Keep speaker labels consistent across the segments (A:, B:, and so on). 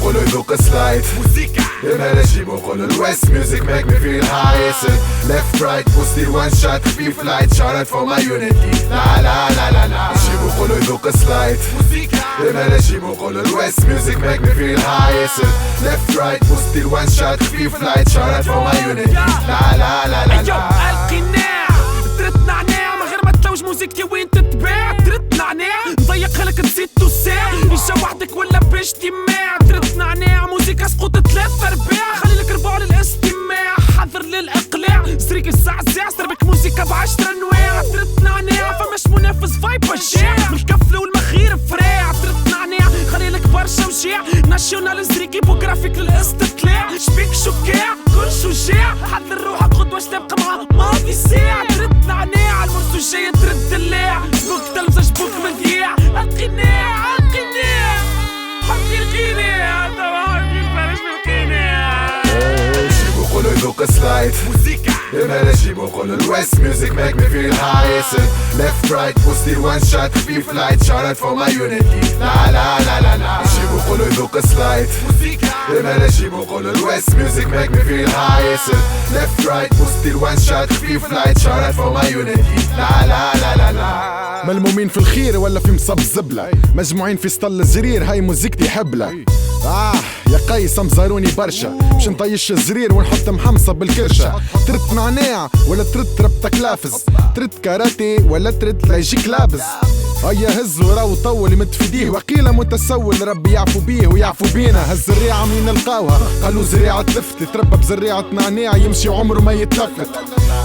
A: وقولوا يذوق سلايد موسيقى انا نجيب وقولوا الويست ميوزك make me feel high left right بوستي one shot خفيف لايت شارت for my unity لا لا لا لا لا نجيب وقولوا يذوق سلايد موسيقى انا نجيب وقولوا الويست ميوزك make me feel high left right بوستي one shot خفيف لايت شارت for my unity لا لا لا لا لا
B: القناع درت نعناع من غير ما تلوج موسيقتي وين تتباع درت نعناع نضيقها لك تزيد توسع إنشا وحدك ولا باجتماع درت نعناع موسيقى سقوط 3/4 خلي لك ربع للاستماع حذر للإقلاع سريك الزعزع سربك موسيقى ب10 أنواع درت نعناع فماش منافس فايب وجاع من الكفل والمخير فراع درت نعناع خلي لك برشا وجاع ناشيونال زريكي بوغرافيك للاستطلاع شبيك شجاع كل شجاع حذر روحك قدوة تبقى معاه ماضي ساعة درت نعناع المرسو جاية ترد اللاع جبوك تلفزة جبوك مذياع القناع القناع حطي القناع طبعا بلاش بالقناع
A: جيبوا قولوا يذوق سلايد موسيقى انا نجيب وقولوا الويست ميوزك make me feel high left right بوستي one shot خفيف لايت شارت for my unity لا لا لا لا لا جيبوا قولوا يذوق سلايد موسيقى انا نجيب وقولوا الويست ميوزك make me feel high left right بوستي one shot خفيف لايت شارت for my unity لا لا لا لا لا
C: ملمومين في الخير ولا في مصب زبلة مجموعين في سطل الزرير هاي موزيكتي حبلة يا قيس مزاروني برشا باش نطيش الزرير ونحط محمصة بالكرشة ترت نعناع ولا ترت ربطك لافز ترت كاراتي ولا ترت لا يجيك لابس هيا هز وراو طول يمد في ايديه وقيلة متسول ربي يعفو بيه ويعفو بينا هالزريعة منين نلقاوها قالوا زريعة لفت تربى بزريعة نعناع يمشي عمره ما يتلفت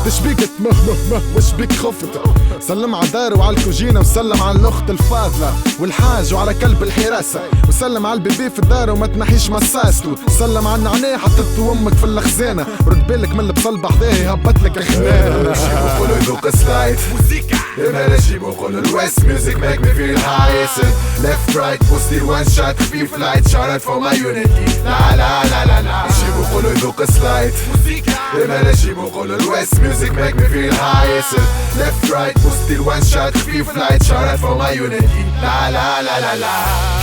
C: تشبيك تمه وشبيك خفت سلم على دار وعلى الكوجينة وسلم على الأخت الفاضلة والحاج وعلى كلب الحراسة وسلم على البيبي في الدار وما تنحيش مساسته سلم على النعناع حطيته أمك في الخزانة ورد بالك من البصل بحذاه هبطلك خنانة
A: نجيب وقولوا يذوق سلايد موسيقى انا نجيب وقولوا الويست ميوزك make me feel high left right بوستي one shot خفيف لايت شارت for my unity لا لا لا لا لا نجيب وقولوا يذوق سلايد موسيقى انا نجيب وقولوا الويست ميوزك make me feel high left right بوستي one shot خفيف لايت شارت for my unity لا لا لا لا لا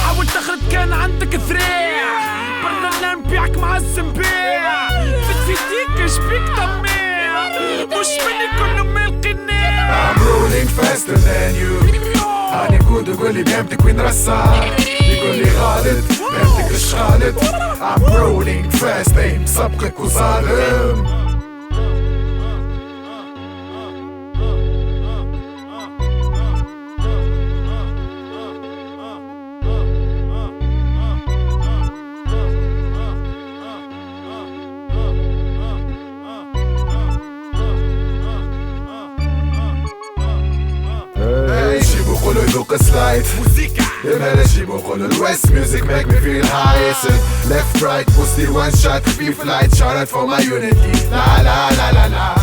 B: حاول تخرج كان عندك ذراع برا نبيعك مع الزنبيع فيديك شبيك طماع مش مني كله مال قناع
A: I'm rolling faster than you هاني كود وقولي بيمتك وين رصا يقولي غالط بيمتك مش غالط I'm rolling fast اي مسبقك وظالم وقولوا يذوق سلايد موسيقى انا نجيب وقولوا الويست ميوزك make me feel high left right بوستي one shot خفيف لايت شارت for my unity لا لا لا لا لا